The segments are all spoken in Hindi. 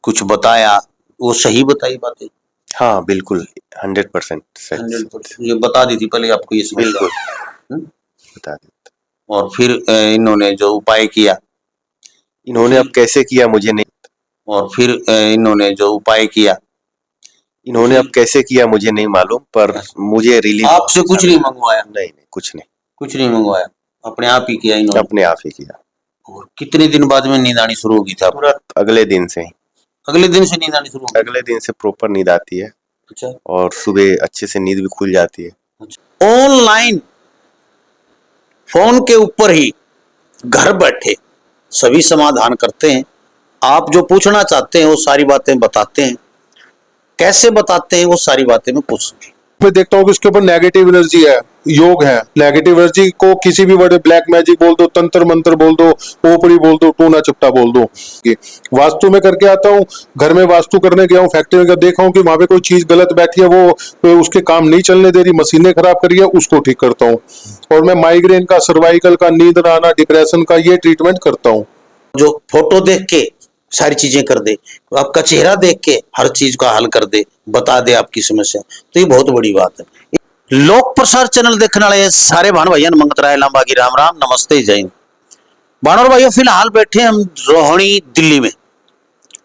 कुछ बताया, वो सही बताई बातें? हाँ बिल्कुल 100% सच 100% ये बता दी थी पहले आपको ये समस्या? बिल्कुल हम्म? बता देता। और फिर इन्होंने जो उपाय किया, इन्होंने अब कैसे किया मुझे नहीं और फिर इन्होंने जो उपाय किया, इन्होंने अब कैसे किया मुझे नहीं मालूम, पर मुझे रिलीफ आपसे कुछ नहीं मंगवाया? नहीं कुछ नहीं, कुछ नहीं मंगवाया, अपने आप ही किया इन्होंने? अपने आप ही किया। और कितने दिन बाद में नींद आनी शुरू होगी था? तुरंत अगले दिन से ही, अगले दिन से नींद आनी शुरू होगी? अगले दिन से प्रॉपर नींद आती है अच्छा, और सुबह अच्छे से नींद भी खुल जाती है। ऑनलाइन फोन के ऊपर ही घर बैठे सभी समाधान करते हैं। आप जो पूछना चाहते हैं वो सारी बातें बताते हैं। कैसे बताते हैं वो सारी बातें मैं पूछूंगी। मैं देखता हूँ कि उसके ऊपर नेगेटिव एनर्जी है, योग है। नेगेटिव एनर्जी को किसी भी वर्ड, ब्लैक मैजिक बोल दो, तंत्र मंत्र बोल दो, ओपरी बोल दो, टूना चपटा बोल दो। वास्तु में करके आता हूँ, घर में वास्तु करने गया हूँ, फैक्ट्री में देखा हूँ कि वहां पे कोई चीज गलत बैठी है, वो उसके काम नहीं चलने दे रही, मशीनें खराब करी है, उसको ठीक करता हूँ। और मैं माइग्रेन का, सर्वाइकल का, नींद न आना, डिप्रेशन का ये ट्रीटमेंट करता हूँ। जो फोटो देख के सारी चीजें कर दे, आपका चेहरा देख के हर चीज का हल कर दे, बता दे आपकी समस्या, तो ये बहुत बड़ी बात है। लोक प्रसार चैनल देखने वाले सारे भाण भाइयों ने मंगत राय लांबा की राम राम, नमस्ते, जय हिंद। भाणों भाइयों, फिलहाल बैठे हम रोहिणी दिल्ली में,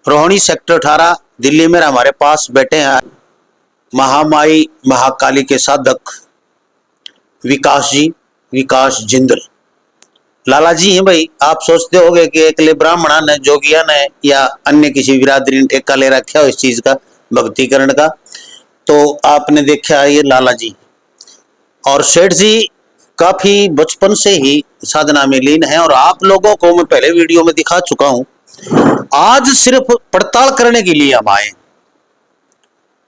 रोहिणी सेक्टर 18 दिल्ली में। हमारे पास बैठे हैं महामाई महाकाली के साधक विकास जी, विकास जिंदल। लाला जी हैं भाई। आप सोचते होंगे कि एकले ब्राह्मण ने, जोगिया ने या अन्य किसी बिरादरी ने ठेका ले रखा हो इस चीज का, भक्तिकरण का, तो आपने देखा ये लाला जी और सेठ जी काफी बचपन से ही साधना में लीन है। और आप लोगों को मैं पहले वीडियो में दिखा चुका हूं। आज सिर्फ पड़ताल करने के लिए हम आए,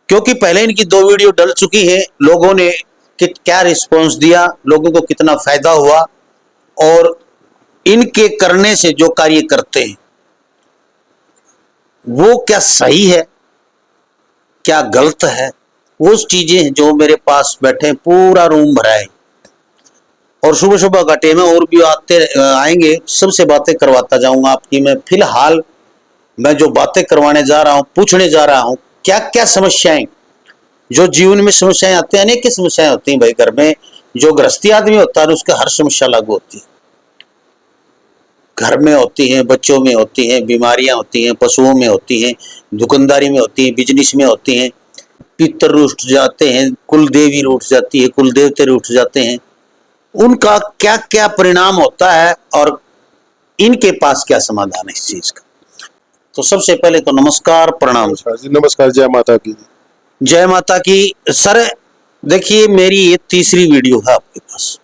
क्योंकि पहले इनकी 2 वीडियो डल चुकी है। लोगों ने क्या रिस्पॉन्स दिया, लोगों को कितना फायदा हुआ, और इनके करने से जो कार्य करते हैं वो क्या सही है क्या गलत है, वो चीजें जो मेरे पास बैठे पूरा रूम भरा है। और सुबह सुबह का टाइम है, और भी आएंगे, सबसे बातें करवाता जाऊंगा आपकी। मैं फिलहाल मैं जो बातें करवाने जा रहा हूं, पूछने जा रहा हूं, क्या क्या समस्याएं, जो जीवन में समस्याएं आती हैं, अनेक समस्याएं होती हैं भाई। घर में जो गृहस्थी आदमी होता है उसके हर समस्या लागू होती है। घर में होती हैं, बच्चों में होती हैं, बीमारियां होती हैं, पशुओं में होती हैं, दुकानदारी में होती हैं, बिजनेस में होती हैं, पितर रूठ जाते हैं, कुल देवी रूठ जाती है, कुल देवते रूठ जाते हैं। उनका क्या क्या परिणाम होता है और इनके पास क्या समाधान है इस चीज का। तो सबसे पहले तो नमस्कार, प्रणाम। नमस्कार जी, नमस्कार, जय माता की। जय माता की। सर देखिए, मेरी ये 3री वीडियो है आपके पास,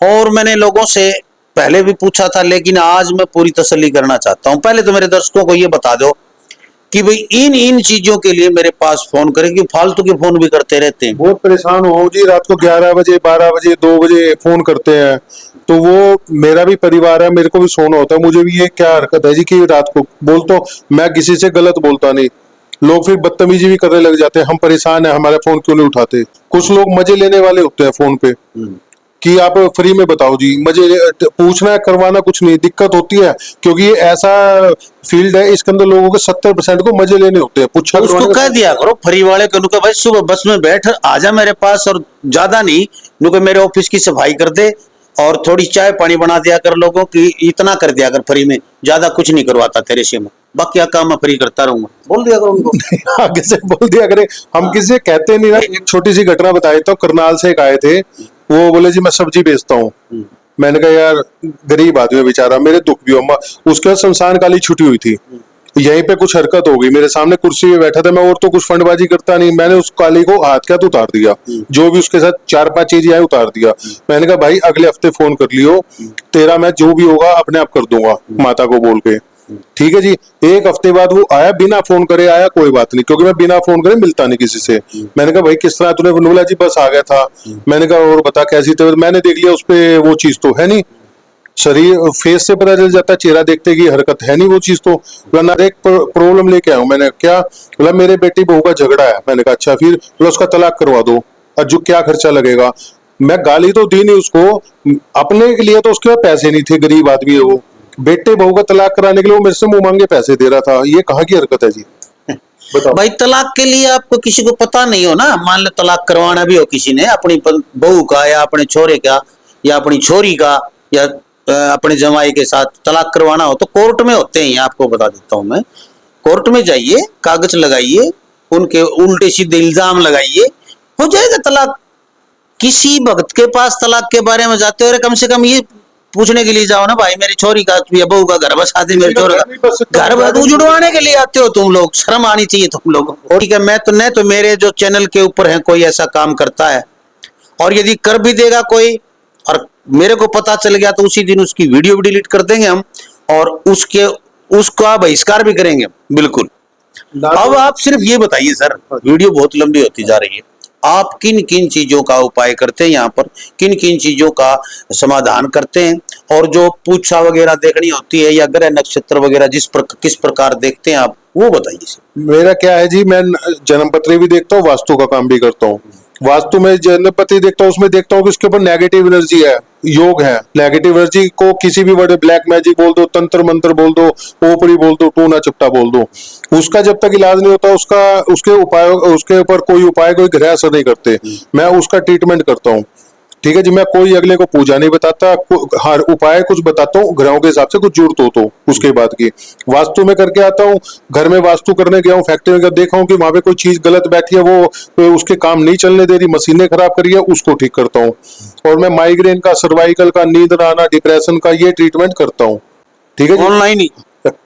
और मैंने लोगों से पहले भी पूछा था, लेकिन आज मैं पूरी तसल्ली करना चाहता हूं। पहले तो मेरे दर्शकों को ये बता दो कि भाई इन चीजों के लिए मेरे पास फोन करें, कि फालतू के फोन भी करते रहते हैं। बहुत परेशान हो जी, रात को 11 बजे, 12 बजे, 2 बजे फोन करते हैं। तो वो मेरा भी परिवार है, मेरे को भी सोना होता है। मुझे भी ये क्या हरकत है जी कि रात को बोलता हूँ, मैं किसी से गलत बोलता नहीं। लोग फिर बदतमीजी भी करने लग जाते हैं, हम परेशान है, हमारा फोन क्यों नहीं उठाते। कुछ लोग मजे लेने वाले होते हैं फोन पे कि आप फ्री में बताओ जी, मजे पूछना करवाना कुछ नहीं, दिक्कत होती है क्योंकि ये ऐसा फील्ड है, इसके अंदर लोगों के 70% को मजे लेने होते हैं। पूछा तो उसको कह दिया करो फ्री वाले को, भाई सुबह बस में बैठ आजा मेरे पास, और ज्यादा नहीं, नुके मेरे ऑफिस की सफाई कर दे और थोड़ी चाय पानी बना दिया कर लोगों की, इतना कर दिया कर फ्री में, ज्यादा कुछ नहीं करवाता तेरे से मैं, बाकी काम मैं फ्री करता रहूंगा, बोल दिया करो उनको। आगे से बोल दिया करे, हम किसी से कहते नहीं ना। एक छोटी सी घटना बताई तो, करनाल से एक आए थे, वो बोले जी मैं सब्जी बेचता हूँ। मैंने कहा यार गरीब आदमी बेचारा, मेरे दुख भी हो। उसके बाद शमशान काली छुट्टी हुई थी, यहीं पे कुछ हरकत हो गई, मेरे सामने कुर्सी पे बैठा था मैं, और तो कुछ फंडबाजी करता नहीं। मैंने उस काली को हाथ क्या तो उतार दिया, जो भी उसके साथ 4-5 चीजें आई उतार दिया। मैंने कहा भाई अगले हफ्ते फोन कर लियो, तेरा मैं जो भी होगा अपने आप कर दूंगा, माता को बोल के। ठीक है जी। 1 हफ्ते बाद वो आया, बिना फोन करे आया, कोई बात नहीं, क्योंकि मैं बिना फोन करे मिलता नहीं किसी से। मैंने कहा भाई किस तरह तूने, बोला जी बस आ गया था। मैंने कहा और बता कैसी थे, मैंने देख लिया उस पे वो चीज तो है नहीं, शरीर फेस से पता चल जाता है, चेहरा देखते की हरकत है नहीं वो चीज तो। वरना एक प्रॉब्लम लेके आया हूँ। मैंने क्या बोला, मेरे बेटी बहू का झगड़ा है। मैंने कहा अच्छा, फिर बोला उसका तलाक करवा दो, और जो क्या खर्चा लगेगा। मैं गाली तो दी नहीं उसको, अपने के लिए तो उसके पैसे नहीं थे, गरीब आदमी है वो, बेटे बहू का तलाक कराने के लिए वो मेरे से मुंह मांगे पैसे दे रहा था। ये कहाँ की हरकत है जी? बताओ। भाई तलाक के लिए आपको किसी को पता नहीं हो ना, मान लो तलाक करवाना भी हो किसी ने अपनी बहू का या अपने छोरे का या अपनी छोरी का या अपने जमाई के साथ तलाक करवाना हो तो कोर्ट में होते हैं, आपको बता देता हूं मैं। कोर्ट में जाइए, कागज लगाइए, उनके उल्टे सीधे इल्जाम लगाइए, हो जाएगा तलाक। किसी भक्त के पास तलाक के बारे में जाते हो, अरे कम से कम ये पूछने के लिए जाओ ना, भाई मेरी छोरी का या बहू का घर बसा दे, मेरे छोरे का घर बस उजड़वाने के लिए आते हो तुम लोग। शर्म आनी चाहिए तुम लोग। ठीक है, मैं तो नहीं तो मेरे जो चैनल के ऊपर है कोई ऐसा काम करता है और यदि कर भी देगा कोई और मेरे को पता चल गया तो उसी दिन उसकी वीडियो भी डिलीट कर देंगे हम और उसका बहिष्कार भी करेंगे बिल्कुल। अब आप सिर्फ ये बताइए सर, वीडियो बहुत लंबी होती जा रही है, आप किन किन चीजों का उपाय करते हैं यहाँ पर, किन किन चीजों का समाधान करते हैं और जो पूछा वगैरह देखनी होती है या ग्रह नक्षत्र वगैरह किस प्रकार देखते हैं आप, वो बताइए सर। मेरा क्या है जी, मैं जन्म पत्री भी देखता हूँ, वास्तु का काम भी करता हूँ। वास्तु में जन्म पत्री देखता हूँ, उसमें देखता हूँ कि उसके ऊपर नेगेटिव एनर्जी है, योग है। नेगेटिव एनर्जी को किसी भी वर्ड, ब्लैक मैजिक बोल दो, तंत्र मंत्र बोल दो, ओपरी बोल दो, टूना चपटा बोल दो, उसका जब तक इलाज नहीं होता उसके ऊपर कोई उपाय, कोई ग्रह असर नहीं करते। मैं उसका ट्रीटमेंट करता हूँ। ठीक है जी, मैं कोई अगले को पूजा नहीं बताता, हर उपाय कुछ बताता हूँ ग्रहों के हिसाब से, कुछ जरूरत हो तो उसके बाद की वास्तु में करके आता हूँ। घर में वास्तु करने गया हूँ, फैक्ट्री में देखा हूँ कि वहां पे कोई चीज गलत बैठी है, वो उसके काम नहीं चलने दे रही, मशीनें खराब करी है, उसको ठीक करता हूँ। और मैं माइग्रेन का, सर्वाइकल का, नींद न आना, डिप्रेशन का, ये ट्रीटमेंट करता हूँ। ठीक है जी, ऑनलाइन ही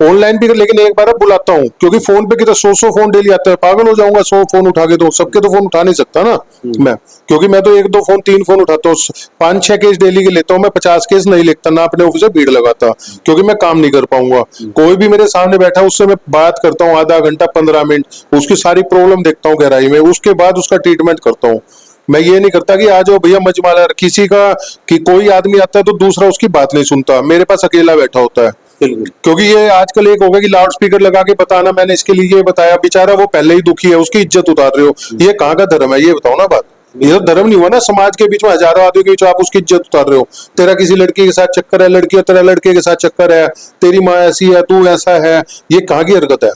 ऑनलाइन भी लेकिन एक बार बुलाता हूँ, क्योंकि फोन पे कितना 100 फोन डेली आता है, पागल हो जाऊंगा 100 फोन उठा के। तो सबके तो फोन उठा नहीं सकता ना मैं, क्योंकि मैं तो 1-2 फोन 3 फोन उठाता हूँ। 5-6 केस डेली के लेता हूँ मैं, 50 केस नहीं लिखता ना, अपने ऑफिस में भीड़ लगाता, क्योंकि मैं काम नहीं कर पाऊंगा। कोई भी मेरे सामने बैठा उससे मैं बात करता हूँ आधा घंटा 15 मिनट, उसकी सारी प्रॉब्लम देखता हूँ गहराई में, उसके बाद उसका ट्रीटमेंट करता हूँ। मैं ये नहीं करता कि आ जाओ भैया मजमाला, किसी का कि कोई आदमी आता है तो दूसरा उसकी बात नहीं सुनता, मेरे पास अकेला बैठा होता है। क्योंकि ये आजकल एक हो गया कि लाउड स्पीकर लगा के बताना मैंने इसके लिए ये बताया, बेचारा वो पहले ही दुखी है, उसकी इज्जत उतार रहे हो। ये कहाँ का धर्म है, ये बताओ ना बात। ये तो धर्म नहीं हुआ ना, समाज के बीच में हजारों आदमी के बीच आप उसकी इज्जत उतार रहे हो। तेरा किसी लड़की के साथ चक्कर है, लड़की तेरा लड़के के साथ चक्कर है, तेरी माँ ऐसी है, तू ऐसा है, ये कहाँ की हरकत है?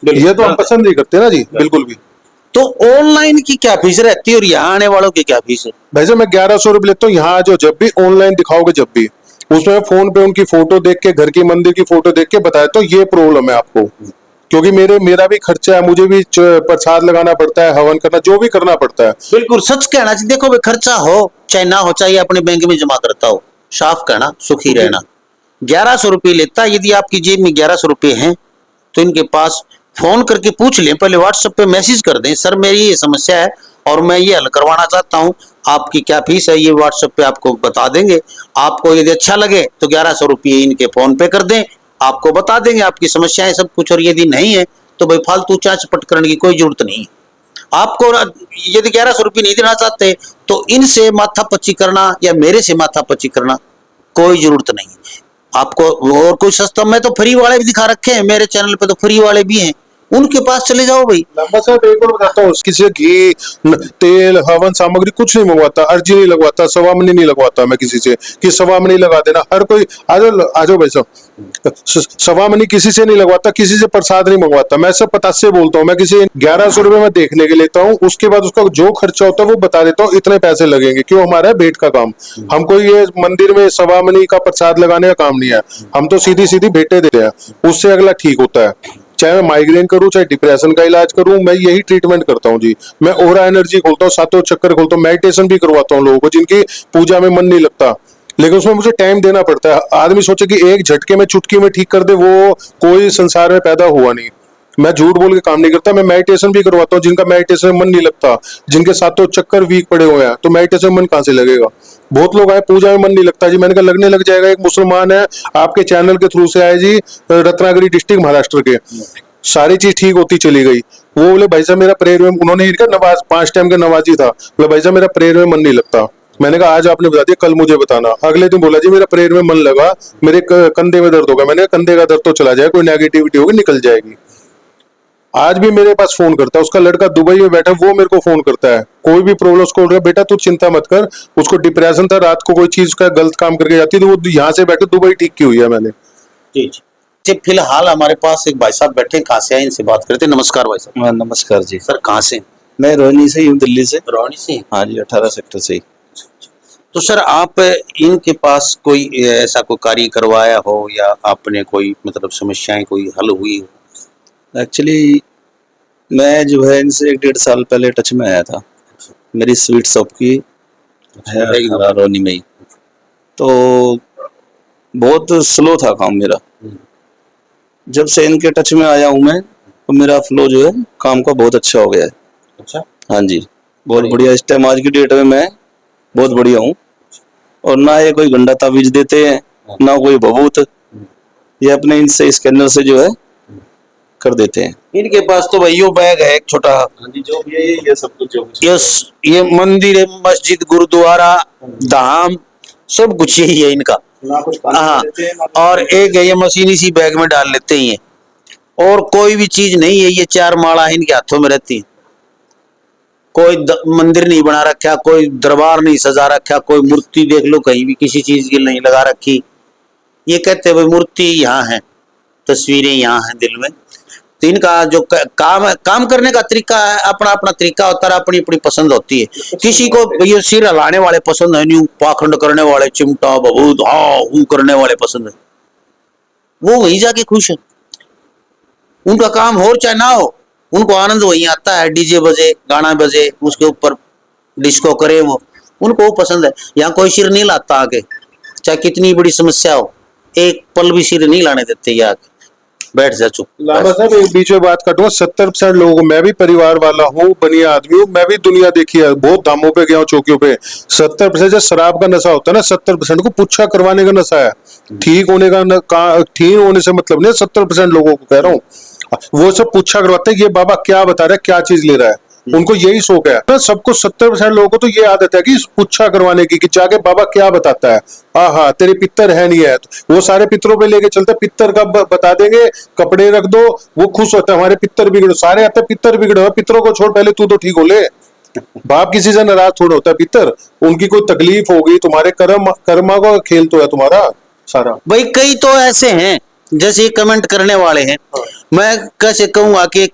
ये तो हम पसंद नहीं करते ना जी, बिल्कुल भी। तो ऑनलाइन की क्या फीस रहती है और यहाँ आने वालों की क्या फीस है? भाई साहब मैं 1100 रुपये लेता हूँ। यहाँ जो जब भी ऑनलाइन दिखाओगे, जब भी उसमें फोन पे उनकी फोटो देख के, घर की मंदिर की फोटो देख के बताया तो ये प्रॉब्लम है आपको, क्योंकि मेरा भी खर्चा है, मुझे भी प्रसाद लगाना पड़ता है, हवन करना, जो भी करना पड़ता है। बिल्कुल सच कहना चाहिए। देखो भाई, खर्चा हो चाहे ना हो, चाहे अपने बैंक में जमा करता हो, साफ कहना, सुखी रहना। 1100 रुपये लेता है। यदि आपकी जेब में 1100 रुपये हैं तो इनके पास फोन करके पूछ लें, पहले व्हाट्सएप पे मैसेज कर दें, सर मेरी ये समस्या है और मैं ये हल करवाना चाहता हूँ, आपकी क्या फीस है, ये व्हाट्सएप पे आपको बता देंगे। आपको यदि अच्छा लगे तो 1100 रुपये इनके फोन पे कर दें, आपको बता देंगे आपकी समस्याएं सब कुछ। और यदि नहीं है तो भाई फालतू चाच पट करने की कोई जरूरत नहीं है आपको। यदि 1100 रुपये नहीं देना चाहते तो इनसे माथापच्ची करना या मेरे से माथापच्ची करना कोई जरूरत नहीं है आपको। और कोई सस्ता, मैं तो फ्री वाले भी दिखा रखे हैं मेरे चैनल पे, तो फ्री वाले भी हैं, उनके पास चले जाओ भाई। लंबा साहब एक और बताता हूँ, किसी से घी, तेल, हवन सामग्री कुछ नहीं मंगवाता, अर्जी नहीं लगवाता, सवामनी नहीं लगवाता मैं किसी से कि सवामनी लगा देना। हर कोई आ जाओ भाई साहब, सवामनी किसी से नहीं लगवाता, किसी से प्रसाद नहीं मंगवाता। मैं सब पतासे बोलता हूँ, मैं किसी 1100 रुपये में देखने के लेता हूँ, उसके बाद उसका जो खर्चा होता है वो बता देता हूँ, इतने पैसे लगेंगे। क्यों? हमारा है भेंट का काम, हमको ये मंदिर में सवामनी का प्रसाद लगाने का काम नहीं है, हम तो सीधी सीधी भेंटे देते हैं, उससे अगला ठीक होता है। चाहे मैं माइग्रेन करूं, चाहे डिप्रेशन का इलाज करूं, मैं यही ट्रीटमेंट करता हूं जी। मैं ओरा एनर्जी खोलता हूं, सातों चक्कर खोलता हूं, मेडिटेशन भी करवाता हूं लोगों को जिनकी पूजा में मन नहीं लगता, लेकिन उसमें मुझे टाइम देना पड़ता है। आदमी सोचे कि एक झटके में, चुटकी में ठीक कर दे, वो कोई संसार में पैदा हुआ नहीं। मैं झूठ बोल के काम नहीं करता। मैं मेडिटेशन भी करवाता हूँ जिनका मेडिटेशन में मन नहीं लगता, जिनके सातों चक्कर वीक पड़े हुए हैं, तो मेडिटेशन में मन कहाँ से लगेगा? बहुत लोग आए पूजा में मन नहीं लगता जी, मैंने कहा लगने लग जाएगा। एक मुसलमान है आपके चैनल के थ्रू से आए जी, रत्नागिरी डिस्ट्रिक्ट महाराष्ट्र के, सारी चीज ठीक होती चली गई। वो बोले भाई साहब मेरा प्रेयर में, उन्होंने इनका नमाज 5 टाइम का नमाजी था, बोले भाई साहब मेरा प्रेयर में मन नहीं लगता। मैंने कहा आज आपने बता दिया, कल मुझे बताना। अगले दिन बोला जी मेरा प्रेयर में मन लगा, मेरे कंधे में दर्द होगा। मैंने कहा कंधे का दर्द तो चला जाए, कोई नेगेटिविटी होगी निकल जाएगी। आज भी मेरे पास फोन करता है, उसका लड़का दुबई में बैठा, वो मेरे को फोन करता है, कोई भी प्रॉब्लम उसको, बेटा तू चिंता मत कर, उसको डिप्रेशन था, रात को कोई चीज का गलत काम करके जाती, तो वो यहाँ से बैठे दुबई ठीक की हुई है मैंने। जी जी जी, फिलहाल हमारे पास एक भाई साहब बैठे हैं, कहाँ से आए इनसे बात करते हैं। नमस्कार भाई साहब। हाँ, नमस्कार जी। सर कहाँ से? मैं रोहिणी से ही हूँ, दिल्ली से। रौनी से। हाँ जी, 18 सेक्टर से ही। तो सर आप इनके पास कोई ऐसा कोई कार्य करवाया हो या आपने कोई मतलब समस्याएं कोई हल हुई हो? एक्चुअली मैं जो है इनसे 1-1.5 साल पहले टच में आया था। मेरी स्वीट शॉप की है बताइए। 18 रोहिणी में ही। तो बहुत स्लो था काम मेरा। जब से इनके टच में आया हूँ मैं, तो मेरा फ्लो जो है काम का बहुत अच्छा हो गया है। अच्छा। हाँ जी, बहुत बढ़िया। इस टाइम आज की डेट में मैं बहुत बढ़िया हूँ। और ना ये कोई गंदा ताबीज देते हैं, ना कोई भभूत। ये अपने इनसे स्कैनर से जो है कर देते हैं। इनके पास तो भाई यो बैग है एक छोटा। जो भी है ये सब कुछ जो यस, ये मंदिर है, मस्जिद, गुरुद्वारा, धाम, सब कुछ यही है इनका। ना कुछ हाँ, और एक है ये मशीन इसी बैग में डाल लेते ही है, और कोई भी चीज नहीं है। ये 4 माला इनके हाथों में रहती है। कोई मंदिर नहीं बना रखा, कोई दरबार नहीं सजा रखा, कोई मूर्ति देख लो कहीं भी किसी चीज की नहीं लगा रखी। ये कहते भाई मूर्ति यहाँ है, तस्वीरें यहाँ हैं दिल में। तो इनका जो काम है, काम करने का तरीका है, अपना अपना तरीका होता है, अपनी अपनी पसंद होती है। किसी को ये सिर हिलाने वाले पसंद है, न्यू पाखंड करने वाले, चिमटा बबूत हाँ हूँ करने वाले पसंद है, वो वहीं जाके खुश है। उनका काम हो चाहे ना हो, उनको आनंद वहीं आता है। डीजे बजे, गाना बजे, उसके ऊपर डिस्को करे, वो उनको वो पसंद है। यहाँ कोई सिर नहीं लाता आके, चाहे कितनी बड़ी समस्या हो, एक पल भी सिर नहीं लाने देते। ये आके बैठ जा चुप। लामा साहब एक बीच में बात काटूंगा। 70% लोगों को, मैं भी परिवार वाला हूँ, बढ़िया आदमी हूँ, मैं भी दुनिया देखी है, बहुत धामों पे गया हूँ, चौकियों पे। 70% जो शराब का नशा होता है ना, 70% को पुच्छा करवाने का नशा है। ठीक होने का ठीक होने से मतलब नहीं, 70% लोगों को कह रहा हूँ, वो सब पूछा करवाते हैं ये बाबा क्या बता रहा है, क्या चीज ले रहा है। उनको यही शौक है ना। सबको 70% लोगों को तो ये आदत है कि पूछा करवाने की, कि जाके बाबा क्या बताता है। हाँ तेरे पितर है नहीं है, तो वो सारे पितरों पे लेके चलते, पितर का बता देंगे, कपड़े रख दो, वो खुश होता है हमारे पितर बिगड़ो। सारे आते पितर बिगड़ो, पितरों को छोड़, पहले तू तो ठीक हो ले। बाप किसी से नाराज थोड़ा होता है पितर, उनकी कोई तकलीफ होगी, तुम्हारे कर्मा का खेल तो है तुम्हारा सारा। भाई कई तो ऐसे हैं जैसे कमेंट करने वाले हैं। मैं कैसे कहूंगा कि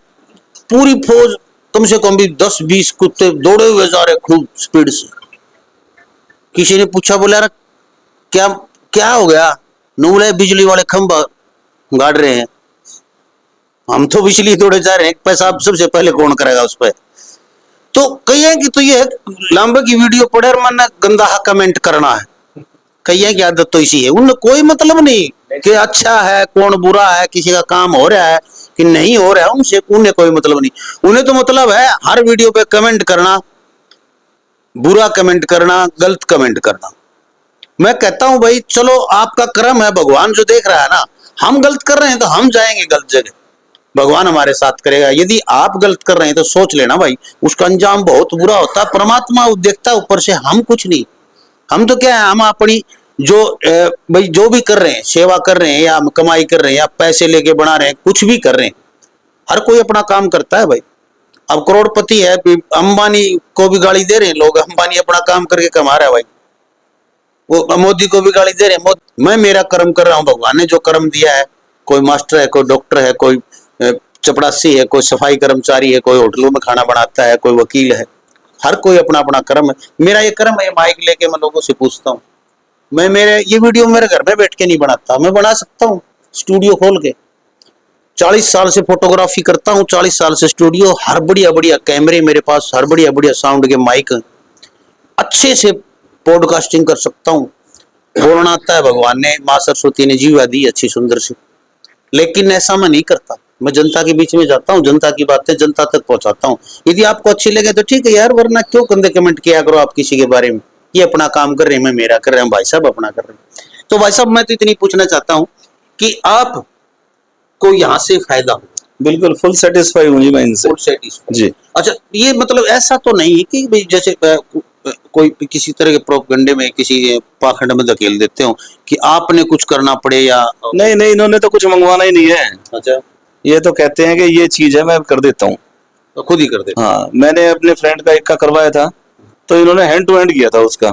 पूरी फौज कम से कम भी 10-20 कुत्ते दौड़े हुए जा रहे खूब स्पीड से। किसी ने पूछा, बोला यार क्या क्या हो गया? नूले बिजली वाले खंभा गाड़ रहे हैं, हम तो बिजली दौड़े जा रहे हैं, पैसा सबसे पहले कौन करेगा उस पर? तो कई है कि तो ये लांबे की वीडियो पड़े और मन गंदा कमेंट करना है। कई की आदत तो इसी है, उन्हें कोई मतलब नहीं कि अच्छा है कौन बुरा है, किसी का काम हो रहा है कि नहीं हो रहा है, उनसे उन्हें कोई मतलब नहीं। उन्हें तो मतलब है हर वीडियो पे कमेंट करना, बुरा कमेंट करना, गलत कमेंट करना। मैं कहता हूं भाई चलो आपका कर्म है, भगवान जो देख रहा है ना, हम गलत कर रहे हैं तो हम जाएंगे गलत जगह, भगवान हमारे साथ करेगा। यदि आप गलत कर रहे हैं तो सोच लेना भाई उसका अंजाम बहुत बुरा होता है। परमात्मा देखता है ऊपर से, हम कुछ नहीं। हम तो क्या है, हम अपनी जो भाई जो भी कर रहे हैं, सेवा कर रहे हैं या कमाई कर रहे हैं या पैसे लेके बना रहे हैं, कुछ भी कर रहे हैं, हर कोई अपना काम करता है भाई। अब करोड़पति है, अंबानी को भी गाली दे रहे हैं लोग, अंबानी अपना काम करके कमा रहा है भाई। वो मोदी को भी गाली दे रहे हैं, मैं मेरा कर्म कर रहा हूँ, भगवान ने जो कर्म दिया है, कोई मास्टर है, कोई डॉक्टर है, कोई चपड़ासी है, कोई सफाई कर्मचारी है, कोई होटलों में खाना बनाता है, कोई वकील है, हर कोई अपना अपना कर्म है। मेरा ये कर्म है, माइक लेके मैं लोगों से पूछता हूँ। मैं मेरे ये वीडियो मेरे घर में बैठ के नहीं बनाता, मैं बना सकता हूँ स्टूडियो खोल के। 40 साल से फोटोग्राफी करता हूँ, 40 साल से स्टूडियो, हर बढ़िया बढ़िया कैमरे मेरे पास, हर बढ़िया बढ़िया साउंड के माइक, अच्छे से पॉडकास्टिंग कर सकता हूँ। बोलना आता है, भगवान ने, माँ सरस्वती ने जीवा दी अच्छी सुंदर सी। लेकिन ऐसा मैं नहीं करता, मैं जनता के बीच में जाता हूँ, जनता की बातें जनता तक पहुंचाता हूँ। यदि आपको अच्छी लगे तो ठीक है यार, वरना क्यों गंदे कमेंट किया करो आप किसी के बारे में। ये अपना काम कर रहे हैं, मैं मेरा कर रहा हूँ, भाई साहब अपना कर रहे हैं। तो भाई साहब मैं तो इतनी पूछना चाहता हूँ कि आप को यहाँ से फायदा हो? बिल्कुल फुल सेटिस्फाई हूँ जी मैं इनसे। फुल सेटिस्फाई जी। अच्छा, ये मतलब ऐसा तो नहीं है कि भाई जैसे कोई किसी तरह के प्रोपगंडे में, किसी पाखंड में धकेल देते हो कि आपने कुछ करना पड़े या नहीं नहीं, इन्होंने तो कुछ मंगवाना ही नहीं है। अच्छा, ये तो कहते हैं कि ये चीज है, मैं कर देता हूँ। तो खुद ही कर देते? हाँ, मैंने अपने फ्रेंड का एक का करवाया था, तो इन्होंने हैंड टू हैंड किया था उसका।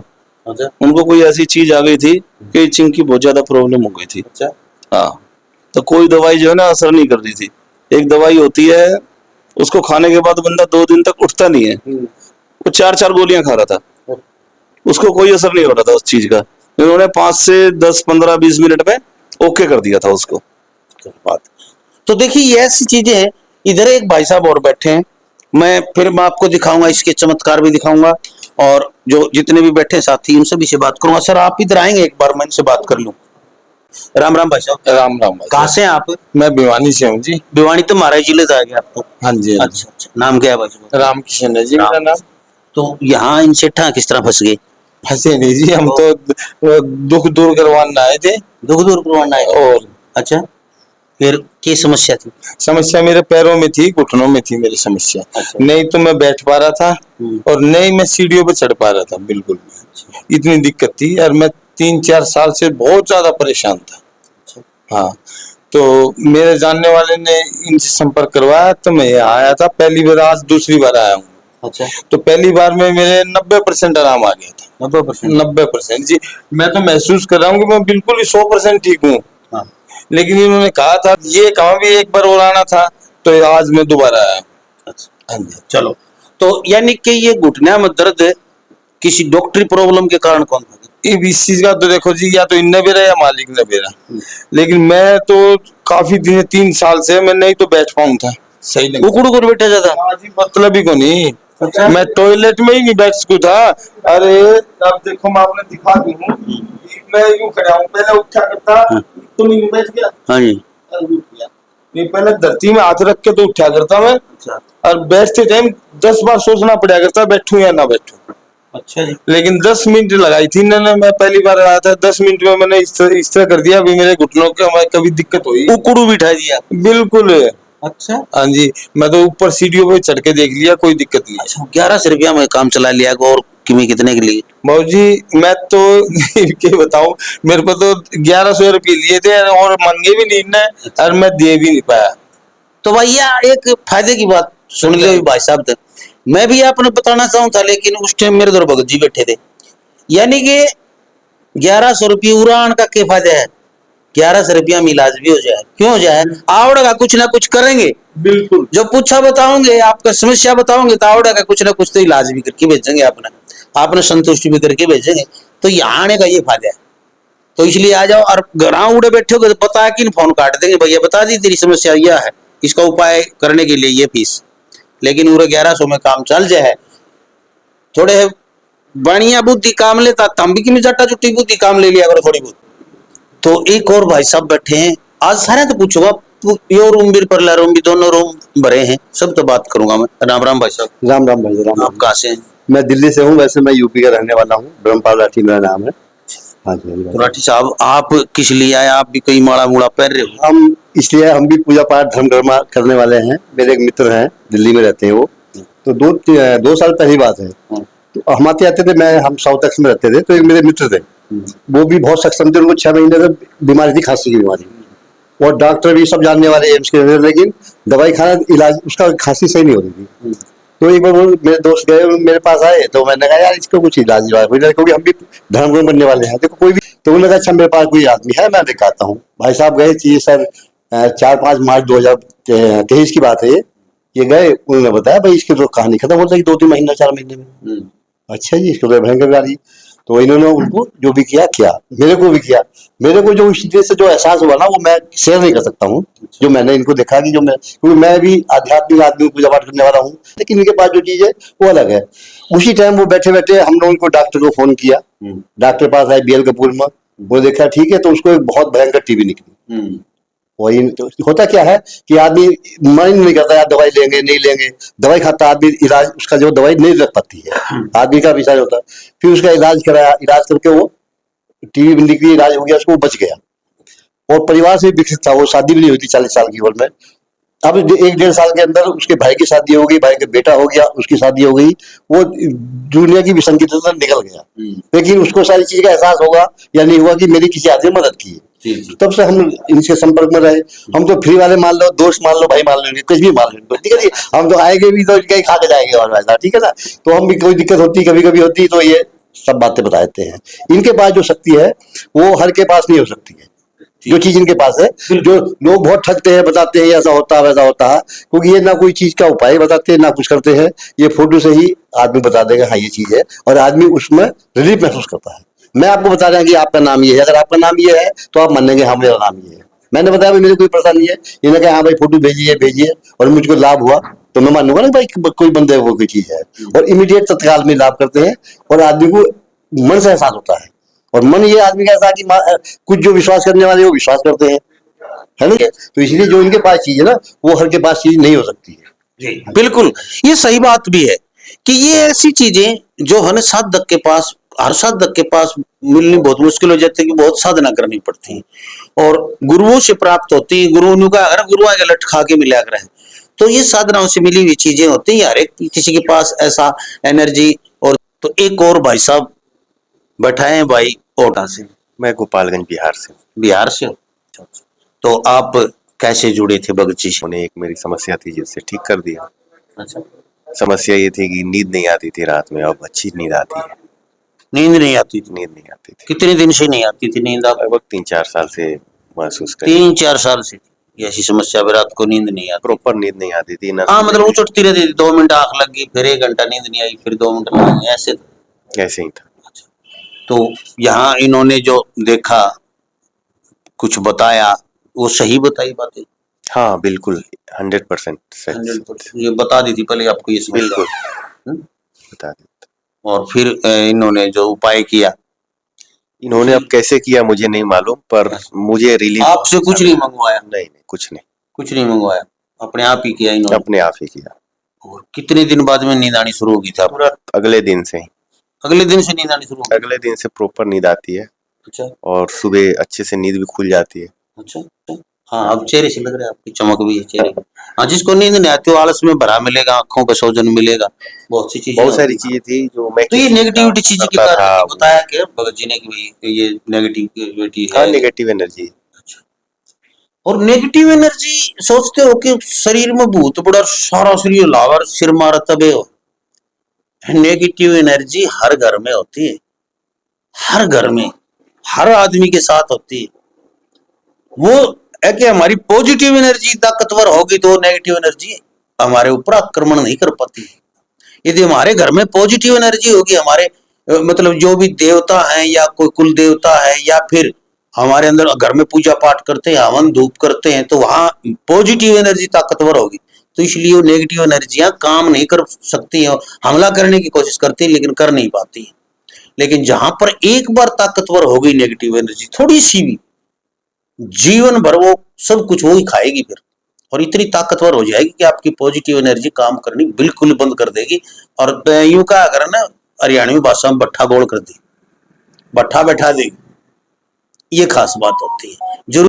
अच्छा, उनको कोई ऐसी चीज आ गई थी कि चिंग की बहुत ज्यादा प्रॉब्लम हो गई थी। अच्छा, हाँ, तो कोई दवाई जो है ना असर नहीं कर रही थी। एक दवाई होती है, उसको खाने के बाद बंदा 2 दिन तक उठता नहीं है, वो 4-4 गोलियां खा रहा था, उसको कोई असर नहीं हो रहा था उस चीज का। इन्होंने 5 से 10, 15, 20 मिनट में ओके कर दिया था उसको। बात तो देखिए, ये ऐसी चीजें हैं। इधर एक भाई साहब और बैठे हैं, मैं आपको दिखाऊंगा, इसके चमत्कार भी दिखाऊंगा, और जो जितने भी बैठे हैं साथी उनसे भी से बात करूंगा। सर आप इधर आएंगे, एक बार मैं इनसे बात कर लूं। राम राम भाई साहब। राम राम भाई। कहाँ से हैं आप? मैं भिवानी से हूँ जी। भिवानी तो महाराज जिले से आ गया आप तो। हाँ जी। अच्छा अच्छा, नाम क्या है भाई साहब? रामकिशन है जी मेरा नाम। तो यहाँ इन सेठा किस तरह फंस गए? फंसे नहीं जी, हम तो दुख दूर करवाना आए थे। दुख दूर करवाना है। और अच्छा, फिर क्या समस्या थी? समस्या मेरे पैरों में थी, घुटनों में थी मेरी समस्या। अच्छा। नहीं तो मैं बैठ पा रहा था और नहीं मैं सीढ़ियों पे चढ़ पा रहा था, बिल्कुल भी। इतनी दिक्कत थी और मैं 3-4 साल से बहुत ज्यादा परेशान था। हाँ, तो मेरे जानने वाले ने इनसे संपर्क करवाया तो मैं यहाँ आया था पहली बार, आज दूसरी बार आया हूँ। अच्छा, तो पहली बार में मेरे 90% आराम आ गया था। 90%? 90% जी। मैं तो महसूस कर रहा हूँ कि मैं बिल्कुल ही 100% ठीक हूँ। हाँ। लेकिन इन्होंने कहा था ये कहाँ भी एक बार और आना था, तो आज मैं दोबारा आया। अच्छा, हाँ जी। चलो। तो यानी कि ये घुटने में दर्द किसी डॉक्टरी प्रॉब्लम के कारण कौन था? इस चीज का तो देखो जी, या तो इनने बेरा या मालिक ने बेरा। लेकिन मैं तो काफी दिन, 3 साल से मैं नहीं तो बैठ पाऊँ था सही लगे। उकड़ उकड़ बैठा जाता? हाँ जी, मतलब ही को नहीं। अच्छा। मैं टॉयलेट में ही नहीं बैठ सकूं था। अरे अब देखो, मैं आपने दिखा दी हूँ, मैं यूं खड़ा हूँ, पहले उठा करता तो यूं बैठ गया। हाँ जी। ये पहले धरती में हाथ रख के तो उठा करता मैं, अच्छा और बैठते टाइम 10 बार सोचना पड़ा करता बैठूं या ना बैठूं। अच्छा जी। लेकिन 10 मिनट लगाई थी इन्होंने, मैं पहली बार आया था, 10 मिनट में मैंने इस तरह कर दिया। अभी मेरे घुटनों के हमारे कभी दिक्कत हुई, उकड़ू बिठा दिया? बिल्कुल। अच्छा हाँ जी, मैं तो ऊपर सीढ़ियों पे चढ़ के देख लिया, कोई दिक्कत नहीं। अच्छा, 1100 रुपया में काम चला लिया और कितने के लिए? बाबू जी मैं तो क्या बताऊं, मेरे को तो 1100 रुपये लिए थे और मांगे भी नहीं ना, और मैं दे भी नहीं पाया। तो भैया एक फायदे की बात सुन लियो भाई साहब थे। मैं भी आपने बताना चाहूँ था, लेकिन उस टाइम मेरे दर भगत जी बैठे थे। यानी कि 1100 रुपये उड़ान का क्या फायदा है? 1100 रुपया में इलाज भी हो जाए, क्यों हो जाए? आवड़ेगा कुछ ना कुछ करेंगे, बिल्कुल। जो पूछा बताओगे, आपका समस्या बताओगे तो आवड़ेगा कुछ ना कुछ तो इलाज भी करके भेजेंगे, आपने संतुष्टि भी करके भेजेंगे। तो यहाँ आने का ये फायदा है। तो इसलिए आ जाओ, और घर उड़े बैठे हो तो बता कि फोन काट देंगे, भैया बता दी तेरी समस्या यह है, इसका उपाय करने के लिए ये फीस। लेकिन पूरे 1100 में काम चल जाए। थोड़े बढ़िया बुद्धि काम लेता तम भी की जट्टा चुट्टी बुद्धि काम ले लिया करो थोड़ी बहुत। तो एक और भाई साहब बैठे हैं, आज सारे तो पूछूंगा, यो रूम भी परला रूम भी दोनों रूम भरे हैं, सब तो बात करूंगा मैं। राम राम भाई साहब। राम राम भाई, राम आप राम। कहाँ से हैं? मैं दिल्ली से हूँ, वैसे मैं यूपी का रहने वाला हूँ, ब्रह्मपाल राठी मेरा नाम है। हाँ जी, हाँ जी तो भाई। राठी साहब आप किस लिए आए? आप भी कोई माड़ा मूड़ा पहन रहे हो? हम भी पूजा पाठ धर्म कर्म करने वाले हैं। मेरे एक मित्र हैं, दिल्ली में रहते हैं वो। तो 2 साल पहली बात है, तो हम आते आते थे, हम साउथ एक्स में रहते थे, तो एक मेरे मित्र थे, वो भी बहुत सक्षम थे। उनको 6 महीने से बीमारी थी, खांसी की बीमारी, और डॉक्टर भी सब जानने वाले एम्स के, लेकिन दवाई खाना, इलाज उसका, खांसी सही नहीं हो रही थी। तो एक बार वो मेरे दोस्त गए, मेरे पास आए, तो मैंने कहा यार इसको कुछ इलाज क्योंकि हम भी धर्म कर्म बनने वाले हैं, देखो कोई भी। तो उन्होंने कहा अच्छा मेरे पास कोई आदमी है, मैं दिखाता हूँ। भाई साहब गए, चाहिए सर 4-5 मार्च 2023 की बात है ये गए। उन्होंने बताया भाई इसकी तो कहानी खत्म हो जाएगी 2-3 महीना 4 महीने में। अच्छा जी, इसको तो भयंकर बीमारी। तो इन्होंने उनको जो भी किया, मेरे को भी किया। मेरे को जो इस चीज से जो एहसास हुआ ना, वो मैं शेयर नहीं कर सकता हूँ। जो मैंने इनको देखा कि क्योंकि मैं भी आध्यात्मिक आदमी, पूजा पाठ करने वाला हूँ, लेकिन इनके पास जो चीज है वो अलग है। उसी टाइम वो बैठे बैठे हम लोग उनको डॉक्टर को फोन किया, डॉक्टर पास आए BL कपूर में, वो देखा ठीक है, तो उसको एक बहुत भयंकर टीबी निकली। वही तो होता क्या है कि आदमी मन नहीं करता यार दवाई लेंगे नहीं लेंगे, दवाई खाता आदमी, इलाज उसका जो दवाई नहीं रख पाती है, आदमी का विषय होता है। फिर उसका इलाज कराया, इलाज करके वो टीबी निकली, इलाज हो गया, उसको बच गया, और परिवार से भी विकसित था। वो शादी भी नहीं हुई थी 40 साल की उम्र में। अब 1-1.5 साल के अंदर उसके भाई की शादी हो गई, भाई का बेटा हो गया, उसकी शादी हो गई, वो दुनिया की विसंगति निकल गया। लेकिन उसको सारी चीज का एहसास होगा या नहीं हुआ कि मेरी किसी आदमी ने मदद की है। तब से हम इनके संपर्क में रहे। हम तो फ्री वाले मान लो, दोस्त मान लो, भाई मान लो, कुछ भी मान लो, ठीक है जी। हम तो आएंगे भी तो कहीं खा के जाएंगे और वैसा, ठीक है ना। तो हम भी कोई दिक्कत होती कभी कभी होती, तो ये सब बातें बताते हैं। इनके पास जो शक्ति है वो हर के पास नहीं हो सकती है, होती जो है। चीज इनके पास है, जो लोग बहुत ठगते हैं, बताते हैं ऐसा होता है वैसा होता है, क्योंकि ये ना कोई चीज का उपाय बताते हैं ना कुछ करते हैं। ये फोटो से ही आदमी बता देगा हाँ ये चीज है, और आदमी उसमें रिलीफ महसूस करता है। मैं आपको बता रहा हूँ कि आपका नाम ये है, अगर आपका नाम ये है तो आप मानेंगे हाँ मेरा नाम ये है। मैंने बताया भाई मेरे कोई परेशानी है, इन्होंने कहा हाँ भाई फोटो भेजिए भेजिए, और मुझको लाभ हुआ तो मैं मानूंगा ना भाई कोई बंदे वो कोई चीज है, और इमीडिएट तत्काल में लाभ करते हैं, और आदमी को मन से एहसास होता है। और मन ये आदमी का ऐसा कि कुछ जो विश्वास करने वाले वो विश्वास करते हैं, है ना। तो इसलिए जो इनके पास चीज है ना वो हर के पास चीज नहीं हो सकती है। जी बिल्कुल, ये सही बात भी है कि ये ऐसी चीजें जो है ना साधक के पास, हर साधक के पास मिलनी बहुत मुश्किल हो जाती है, कि बहुत साधना करनी पड़ती है और गुरुओं से प्राप्त होती है। गुरुओं का अगर गुरुओं के लट खा के मिला कर है, तो ये साधनाओं से मिली हुई चीजें होती है। हर एक किसी के पास ऐसा एनर्जी। और तो एक और भाई साहब बैठाए हैं भाई, कोटा से, मैं गोपालगंज बिहार से। बिहार से हो। तो आप कैसे जुड़े थे भगत जी से? उन्हें एक मेरी समस्या थी जिससे ठीक कर दिया। अच्छा, समस्या ये थी कि नींद नहीं आती थी रात में, अब अच्छी नींद आती है। नींद नहीं आती थी? नींद नहीं आती थी, कितने दिन से नहीं आती थी नींद आप? लगभग 3-4 साल से महसूस कर। 3-4 साल से थी ऐसी समस्या, भी रात को नींद नहीं आती? प्रॉपर नींद नहीं आती थी ना। हाँ, मतलब उचटती रहती थी, 2 मिनट आंख लग गई, फिर 1 घंटा नींद नहीं आई, फिर 2 मिनट लग गए, ऐसे था। ऐसे ही था। तो यहाँ इन्होंने जो देखा, कुछ बताया, वो सही बताई बातें? हाँ बिल्कुल 100% सच। 100% ये बता दी थी पहले आपको ये समस्या? बिल्कुल हम्म? बता देता। और फिर इन्होंने जो उपाय किया, इन्होंने अब कैसे किया मुझे नहीं मालूम, पर मुझे रिलीफ। आपसे कुछ नहीं मंगवाया? नहीं नहीं, कुछ नहीं, कुछ नहीं मंगवाया, अपने आप ही किया इन्होंने? अपने आप ही किया। और कितने दिन बाद में नींद आनी शुरू होगी था? तुरंत अगले दिन से ही। अगले दिन से नींद आनी शुरू होगी? अगले दिन से प्रॉपर नींद आती है, अच्छा और सुबह अच्छे से नींद भी खुल जाती है। अच्छा अच्छा। हाँ, अब चेहरे से लग रहा है, आपकी चमक भी है चेहरे पे। हाँ, जिसको नींद नहीं आती वो आलस में भरा मिलेगा, आंखों पे सोजन मिलेगा, बहुत सी चीजें बहुत सारी होती चीजें थी जो मैं। तो ये नेगेटिविटी चीजें के करता कारण था। ये बताया कि भगत जी ने कि भाई ये नेगेटिविटी हाँ, है। Negative energy. और नेगेटिव एनर्जी सोचते हो कि शरीर में भूत बड़ा सारा शरीर लावर सिर मारा तबे हो? नेगेटिव एनर्जी हर घर में होती है, हर घर में, हर आदमी के साथ होती है। वो है कि हमारी पॉजिटिव एनर्जी ताकतवर होगी तो नेगेटिव एनर्जी हमारे ऊपर आक्रमण नहीं कर पाती। यदि हमारे घर में पॉजिटिव एनर्जी होगी, हमारे मतलब जो भी देवता हैं या कोई कुल देवता है, या फिर हमारे अंदर घर में पूजा पाठ करते हैं, हवन धूप करते हैं, तो वहां पॉजिटिव एनर्जी ताकतवर होगी। तो इसलिए वो नेगेटिव एनर्जियां काम नहीं कर सकती हैं, हमला करने की कोशिश करती है लेकिन कर नहीं पाती है। लेकिन जहां पर एक बार ताकतवर हो गई नेगेटिव एनर्जी थोड़ी सी भी, जीवन भर वो सब कुछ वो ही खाएगी फिर, और इतनी ताकतवर हो जाएगी कि आपकी पॉजिटिव एनर्जी काम करनी बिल्कुल बंद कर देगी। और यूं का अगर ना हरियाणवी भाषा में भट्ठा गोल कर दी, भट्ठा बैठा देगी, ये खास बात होती है। जरूर